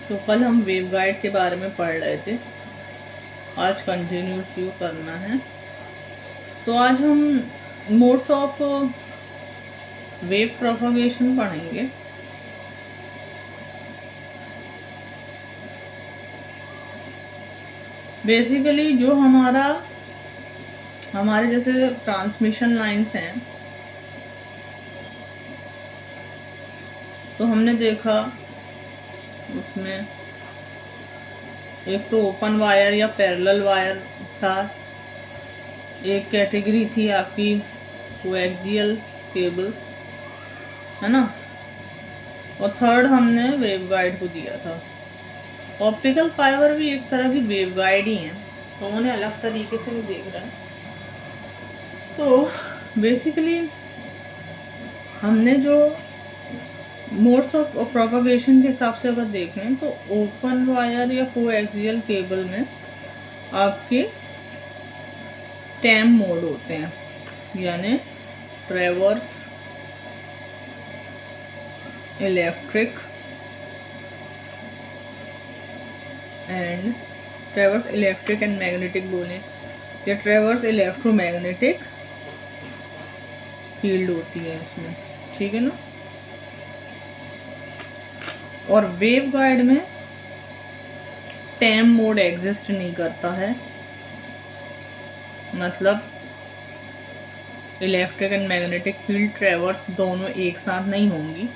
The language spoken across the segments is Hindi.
तो कल हम वेवगाइड के बारे में पढ़ रहे थे, आज कंटिन्यू व्यू करना है। तो आज हम मोड्स ऑफ वेव प्रोपगेशन पढ़ेंगे। बेसिकली जो हमारे जैसे ट्रांसमिशन लाइंस हैं, तो हमने देखा उसमें एक तो ओपन वायर या पैरेलल वायर था, एक कैटेगरी थी आपकी कोएक्सियल केबल, है ना, और थर्ड हमने वेवगाइड को दिया था। ऑप्टिकल फाइबर भी एक तरह की वेवगाइड ही है, तो उन्हें अलग तरीके से भी देख रहे हैं। तो बेसिकली हमने जो मोड्स ऑफ प्रोपगेशन के हिसाब से अगर देखें तो ओपन वायर या कोएक्सियल केबल में आपके टैम मोड होते हैं, यानी ट्रैवर्स, इलेक्ट्रिक एंड मैग्नेटिक बोले, या ट्रैवर्स इलेक्ट्रोमैग्नेटिक फील्ड होती है उसमें, ठीक है ना। और वेवगाइड में टैम मोड एग्जिस्ट नहीं करता है, मतलब electric and magnetic field traverse दोनों एक साथ नहीं होंगी।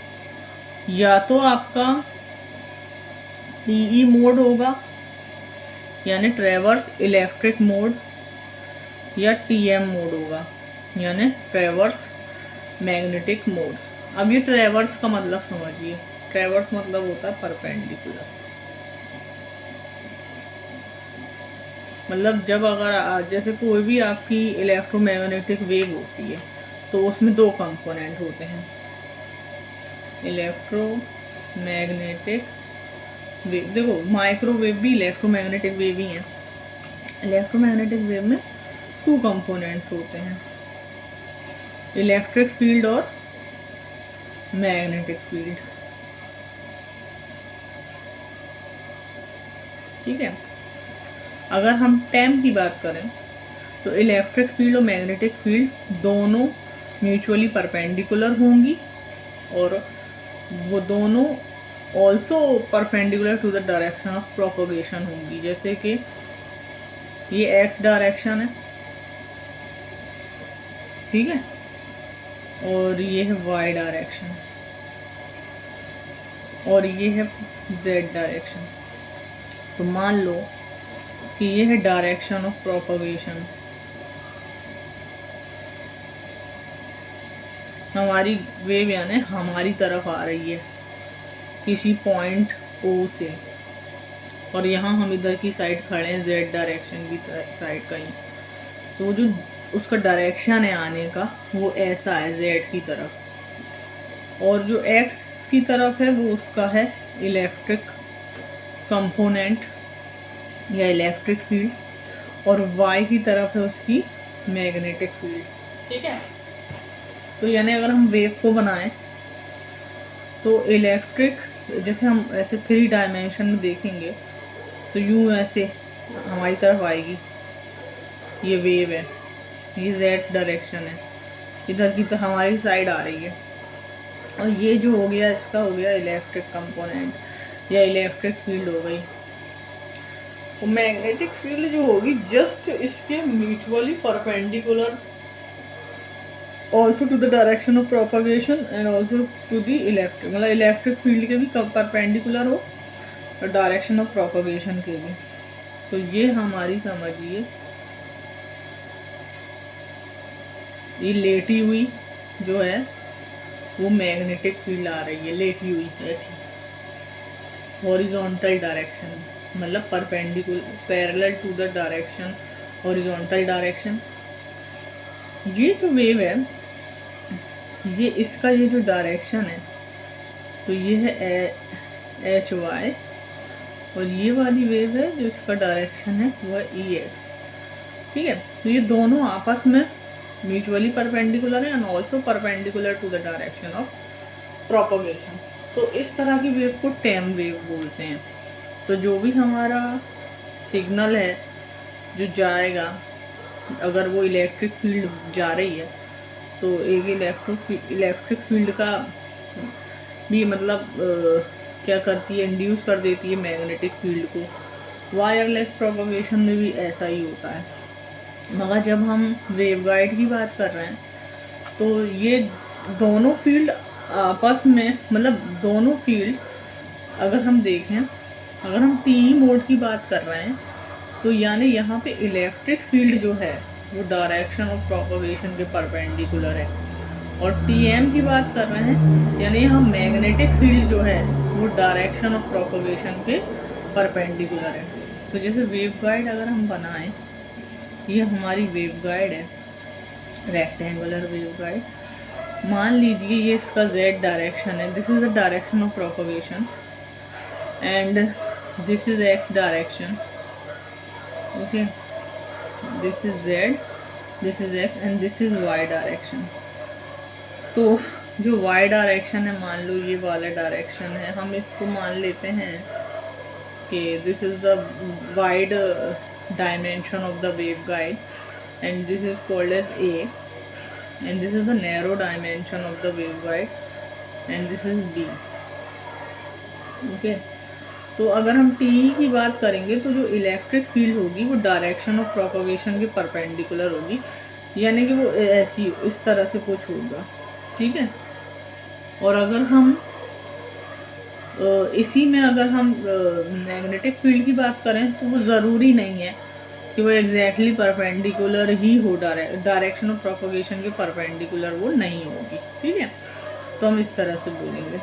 या तो आपका टीई मोड होगा, यानी ट्रैवर्स इलेक्ट्रिक मोड, या टीएम मोड होगा, यानी ट्रैवर्स मैग्नेटिक मोड। अब ये ट्रैवर्स का मतलब समझिए, ट्रैवर्स मतलब होता है परपेंडिकुलर। मतलब जब अगर जैसे कोई भी आपकी इलेक्ट्रोमैग्नेटिक वेव होती है तो उसमें दो कंपोनेंट होते हैं, इलेक्ट्रोमैग्नेटिक वेव। देखो माइक्रोवेव भी इलेक्ट्रोमैग्नेटिक वेव ही है। इलेक्ट्रोमैग्नेटिक वेव में टू कंपोनेंट्स होते हैं, इलेक्ट्रिक फील्ड और मैग्नेटिक फील्ड, ठीक है। अगर हम टैम की बात करें तो इलेक्ट्रिक फील्ड और मैग्नेटिक फील्ड दोनों म्यूचुअली परपेंडिकुलर होंगी, और वो दोनों also perpendicular to the direction of propagation होंगी। जैसे कि ये एक्स डायरेक्शन है, ठीक है, और ये है वाई डायरेक्शन, और ये है जेड डायरेक्शन। तो मान लो कि ये है डायरेक्शन ऑफ प्रोपगेशन, हमारी वेव यानी हमारी तरफ आ रही है किसी पॉइंट ओ से, और यहाँ हम इधर की साइड खड़े हैं जेड डायरेक्शन की साइड कहीं। तो जो उसका डायरेक्शन है आने का वो ऐसा है जेड की तरफ, और जो एक्स की तरफ है वो उसका है इलेक्ट्रिक कंपोनेंट या इलेक्ट्रिक फील्ड, और वाई की तरफ है उसकी मैग्नेटिक फील्ड, ठीक है। तो यानी अगर हम वेव को बनाएं तो इलेक्ट्रिक, जैसे हम ऐसे 3 डायमेंशन में देखेंगे तो यूँ ऐसे हमारी तरफ आएगी, ये वेव है, ये जेड डायरेक्शन है, इधर की तो हमारी साइड आ रही है, और ये जो हो गया इसका हो गया इलेक्ट्रिक कंपोनेंट या इलेक्ट्रिक फील्ड हो गई। और मैग्नेटिक फील्ड जो होगी जस्ट इसके mutually perpendicular also to the direction of propagation and also to the electric, मतलब इलेक्ट्रिक फील्ड के भी परपेंडिकुलर हो और डायरेक्शन ऑफ प्रोपगेशन के भी। तो ये हमारी समझिए ये लेटी हुई जो है वो मैग्नेटिक फील्ड आ रही है, लेटी हुई ऐसी हॉरिजॉन्टल डायरेक्शन, मतलब perpendicular parallel to the direction horizontal direction. ये जो वेव है ये इसका ये जो डायरेक्शन है तो ये है एच वाई, और ये वाली वेव है जो इसका डायरेक्शन है वो है ई एक्स, ठीक है। तो ये दोनों आपस में म्यूचुअली परपेंडिकुलर है and also perpendicular to the direction of propagation. तो इस तरह की वेव को टैम वेव बोलते हैं। तो जो भी हमारा सिग्नल है जो जाएगा, अगर वो इलेक्ट्रिक फील्ड जा रही है तो एक इलेक्ट्रिक फील्ड का भी मतलब क्या करती है, इंड्यूस कर देती है मैग्नेटिक फील्ड को। वायरलेस प्रोपगेशन में भी ऐसा ही होता है। मगर जब हम वेवगाइड की बात कर रहे हैं तो ये दोनों फील्ड आपस में, मतलब दोनों फील्ड अगर हम देखें, अगर हम टीई मोड की बात कर रहे हैं तो यानी यहाँ पे इलेक्ट्रिक फील्ड जो है वो डायरेक्शन ऑफ प्रोपगेशन के परपेंडिकुलर है, और टीएम की बात कर रहे हैं यानी यहाँ मैग्नेटिक फील्ड जो है वो डायरेक्शन ऑफ प्रोपगेशन के परपेंडिकुलर है। तो जैसे वेवगाइड अगर हम बनाएं, ये हमारी वेवगाइड है, रेक्टेंगुलर वेवगाइड। मान लीजिए ये इसका z डायरेक्शन है, this is the direction of propagation, and this is x direction, okay, this is z, this is x and this is y direction. तो जो y डायरेक्शन है, मान लो ये वाला डायरेक्शन है, हम इसको मान लेते हैं कि this is the wide dimension of the waveguide and this is called as A, and this is the narrow dimension of the waveguide and this is B, okay। तो अगर हम TE की बात करेंगे तो जो इलेक्ट्रिक फील्ड होगी वो डायरेक्शन ऑफ प्रोपगेशन के परपेंडिकुलर होगी, यानी कि वो ऐसी इस तरह से कुछ होगा, ठीक है। और अगर हम इसी में अगर हम मैग्नेटिक फील्ड की बात करें तो वो ज़रूरी नहीं है कि वो एग्जैक्टली परपेंडिकुलर ही हो, डायरेक्शन ऑफ प्रोपगेशन के परपेंडिकुलर वो नहीं होगी, ठीक है। तो हम इस तरह से बोलेंगे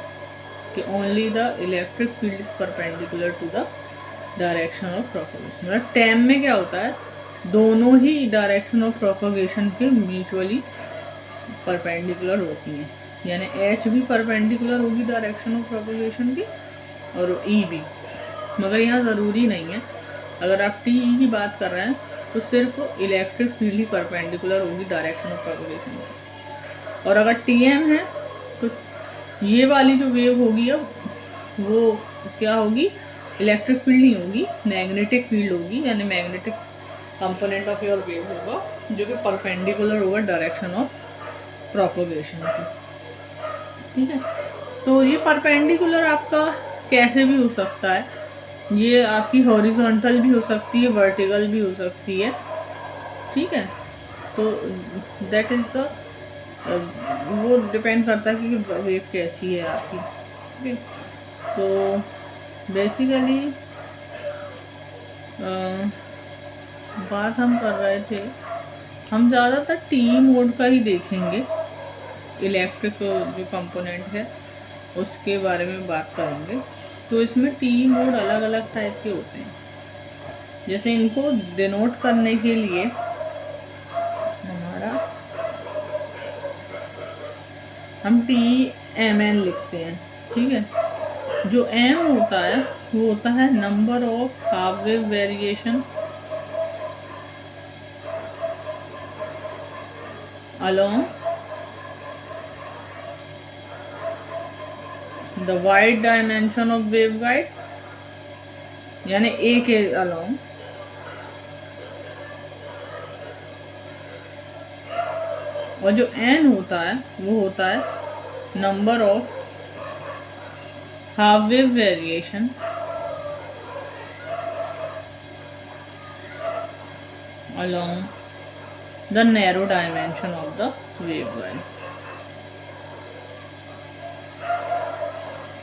कि only the electric field is perpendicular to the direction of propagation. मतलब टेम में क्या होता है, दोनों ही डायरेक्शन ऑफ प्रोपगेशन के म्यूचुअली परपेंडिकुलर होती हैं, यानी एच भी परपेंडिकुलर होगी डायरेक्शन ऑफ प्रोपगेशन की और ई भी। मगर यहाँ ज़रूरी नहीं है, अगर आप टीई की बात कर रहे हैं तो सिर्फ इलेक्ट्रिक फील्ड ही परपेंडिकुलर होगी डायरेक्शन ऑफ प्रोपगेशन की। और अगर टीएम है तो ये वाली जो वेव होगी अब वो क्या होगी, इलेक्ट्रिक फील्ड नहीं होगी, मैग्नेटिक फील्ड होगी, यानी magnetic component of your wave होगा जो कि परपेंडिकुलर होगा डायरेक्शन ऑफ प्रोपगेशन की, ठीक है। तो ये परपेंडिकुलर आपका कैसे भी हो सकता है, ये आपकी हॉरिजॉन्टल भी हो सकती है, वर्टिकल भी हो सकती है, ठीक है। तो दैट इज द वो डिपेंड करता है कि वेव कैसी है आपकी, ठीक है। तो बेसिकली बात हम कर रहे थे, हम ज़्यादातर टीई मोड का ही देखेंगे, इलेक्ट्रिक जो कंपोनेंट है उसके बारे में बात करेंगे। तो इसमें टीई मोड अलग अलग टाइप के होते हैं, जैसे इनको डिनोट करने के लिए हमारा हम TMN लिखते हैं, ठीक है। जो M होता है वो होता है number of half wave variation along the wide dimension of waveguide, यानी A के along, और जो N होता है वो होता है number of half wave variation along the narrow dimension of the waveguide।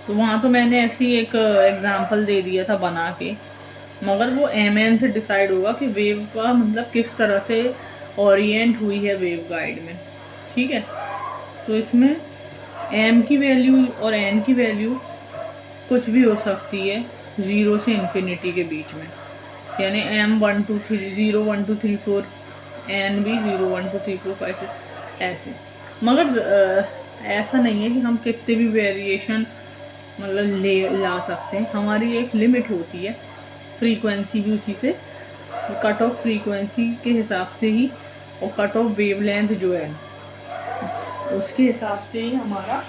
तो वहाँ तो मैंने ऐसी एक एग्जांपल दे दिया था बना के, मगर वो MN से डिसाइड होगा कि वेव का मतलब किस तरह से ओरिएंट हुई है वेव गाइड में, ठीक है। तो इसमें M की वैल्यू और N की वैल्यू कुछ भी हो सकती है 0 से इन्फिनिटी के बीच में, यानी M 1 2 3 0 1 2 3 4, N भी 0 1 2 3 4 5 ऐसे। मगर ऐसा नहीं है कि हम कितने भी वेरिएशन मतलब ला सकते हैं, हमारी एक लिमिट होती है, फ्रीक्वेंसी भी उसी से, कट ऑफ फ्रीक्वेंसी के हिसाब से ही और कट ऑफ वेवलेंथ जो है उसके हिसाब से ही हमारा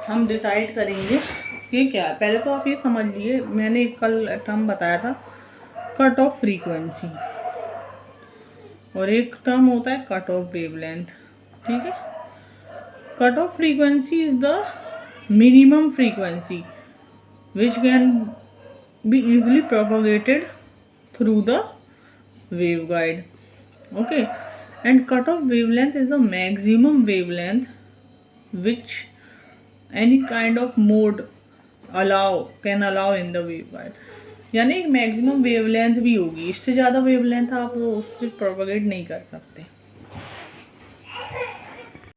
हम डिसाइड करेंगे कि क्या है। पहले तो आप ये समझ लिए, मैंने कल टर्म बताया था कट ऑफ फ्रीक्वेंसी, और एक टर्म होता है कट ऑफ वेवलेंथ। ठीक है, cut off frequency is the minimum frequency which can be easily propagated through the waveguide. Okay, and cutoff wavelength is the maximum wavelength which any kind of mode can allow in the waveguide. यानी एक मैक्सिमम वेवलेंथ भी होगी, इससे ज़्यादा वेवलेंथ आप उससे प्रोपगेट नहीं कर सकते।